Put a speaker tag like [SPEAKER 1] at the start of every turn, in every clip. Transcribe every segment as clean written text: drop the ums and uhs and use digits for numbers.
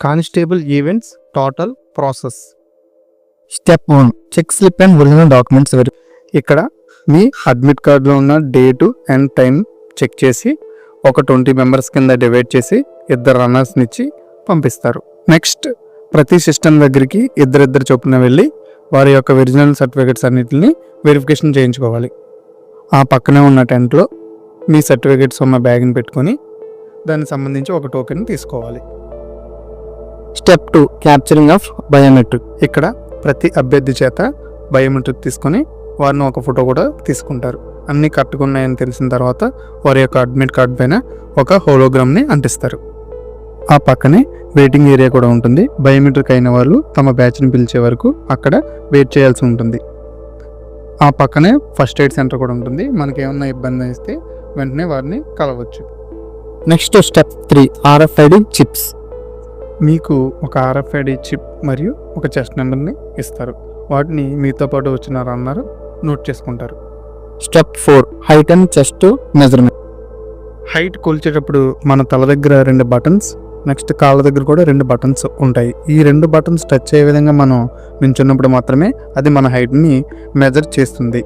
[SPEAKER 1] Constable events total process.
[SPEAKER 2] Step 1 check slip and original documents
[SPEAKER 1] ఇక్కడ మీ admit కార్డులో ఉన్న డేటు అండ్ టైం చెక్ చేసి ఒక 20 మెంబర్స్ కింద డివైడ్ చేసి 2 రన్నర్స్ని ఇచ్చి పంపిస్తారు. నెక్స్ట్ ప్రతి సిస్టమ్ దగ్గరికి ఇద్దరిద్దరు చొప్పున వెళ్ళి వారి యొక్క ఒరిజినల్ సర్టిఫికెట్స్ అన్నిటిని వెరిఫికేషన్ చేయించుకోవాలి. ఆ పక్కనే ఉన్న టెంట్లో మీ సర్టిఫికెట్స్ ఉన్న బ్యాగ్ని పెట్టుకొని దానికి సంబంధించి ఒక టోకెన్ తీసుకోవాలి.
[SPEAKER 2] Step 2 capturing of biometric.
[SPEAKER 1] ఇక్కడ ప్రతి అభ్యర్థి చేత బయోమెట్రిక్ తీసుకొని వారిని ఒక ఫోటో కూడా తీసుకుంటారు. అన్నీ కట్టుకున్నాయని తెలిసిన తర్వాత వారి యొక్క అడ్మిట్ కార్డ్ పైన ఒక హోలోగ్రామ్ని అంటిస్తారు. ఆ పక్కనే వెయిటింగ్ ఏరియా కూడా ఉంటుంది. బయోమెట్రిక్ అయిన వాళ్ళు తమ బ్యాచ్ని పిలిచే వరకు అక్కడ వెయిట్ చేయాల్సి ఉంటుంది. ఆ పక్కనే ఫస్ట్ ఎయిడ్ సెంటర్ కూడా ఉంటుంది. మనకి ఏమన్నా ఇబ్బంది అయితే వెంటనే వారిని కలవచ్చు.
[SPEAKER 2] Next step 3 RFID chips.
[SPEAKER 1] మీకు ఒక RFID చిప్ మరియు ఒక చెస్ట్ నెంబర్ని ఇస్తారు. వాటిని మీతో పాటు వచ్చిన రన్నర్ నోట్ చేసుకుంటారు.
[SPEAKER 2] Step 4 height and chest measurement.
[SPEAKER 1] Height కొలిచేటప్పుడు మన తల దగ్గర 2 బటన్స్, నెక్స్ట్ కాళ్ళ దగ్గర కూడా 2 బటన్స్ ఉంటాయి. ఈ 2 బటన్స్ టచ్ అయ్యే విధంగా మనం నించున్నప్పుడు మాత్రమే అది మన హైట్ని మెజర్ చేస్తుంది.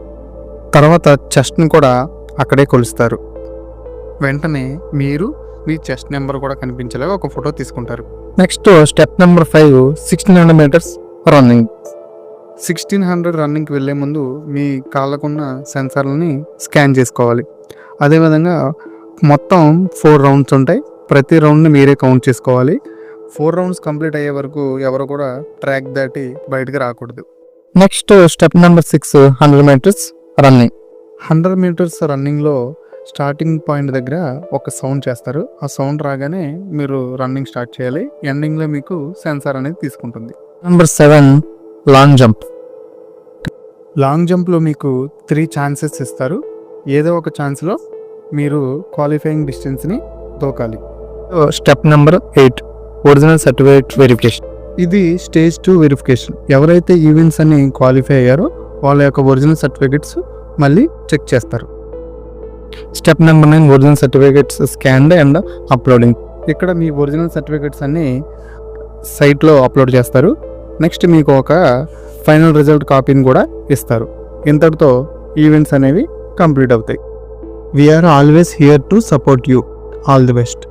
[SPEAKER 1] తర్వాత చెస్ట్ని కూడా అక్కడే కొలుస్తారు. వెంటనే మీరు మీ చెస్ట్ నెంబర్ కూడా కనిపించేలాగా ఒక ఫోటో తీసుకుంటారు.
[SPEAKER 2] Next step number 5 1600 metres running.
[SPEAKER 1] 1600 రన్నింగ్కి వెళ్ళే ముందు మీ కాళ్ళకున్న సెన్సార్లని స్కాన్ చేసుకోవాలి. అదేవిధంగా మొత్తం 4 రౌండ్స్ ఉంటాయి. ప్రతి రౌండ్ని మీరే కౌంట్ చేసుకోవాలి. 4 రౌండ్స్ కంప్లీట్ అయ్యే వరకు ఎవరు కూడా ట్రాక్ దాటి బయటకు రాకూడదు.
[SPEAKER 2] Next step number 6 100 metres running.
[SPEAKER 1] 100 metres రన్నింగ్లో స్టార్టింగ్ పాయింట్ దగ్గర ఒక సౌండ్ చేస్తారు. ఆ సౌండ్ రాగానే మీరు రన్నింగ్ స్టార్ట్ చేయాలి. ఎండింగ్లో మీకు సెన్సార్ అనేది తీసుకుంటుంది.
[SPEAKER 2] Number 7 long jump.
[SPEAKER 1] లాంగ్ జంప్లో మీకు 3 ఛాన్సెస్ ఇస్తారు. ఏదో ఒక ఛాన్స్లో మీరు క్వాలిఫైయింగ్ డిస్టెన్స్ని దూకాలి.
[SPEAKER 2] Step number 8 original certificate verification.
[SPEAKER 1] ఇది స్టేజ్ 2 వెరిఫికేషన్. ఎవరైతే ఈవెంట్స్ అని క్వాలిఫై అయ్యారో వాళ్ళ యొక్క ఒరిజినల్ సర్టిఫికేట్స్ మళ్ళీ చెక్ చేస్తారు.
[SPEAKER 2] Step number 9 original certificates scanned and uploading.
[SPEAKER 1] ఇక్కడ మీ ఒరిజినల్ సర్టిఫికేట్స్ అన్ని సైట్లో అప్లోడ్ చేస్తారు. నెక్స్ట్ మీకు ఒక ఫైనల్ రిజల్ట్ కాపీని కూడా ఇస్తారు. ఇంతటితో ఈవెంట్స్ అనేవి కంప్లీట్ అవుతాయి. We're always here to support you. All the best.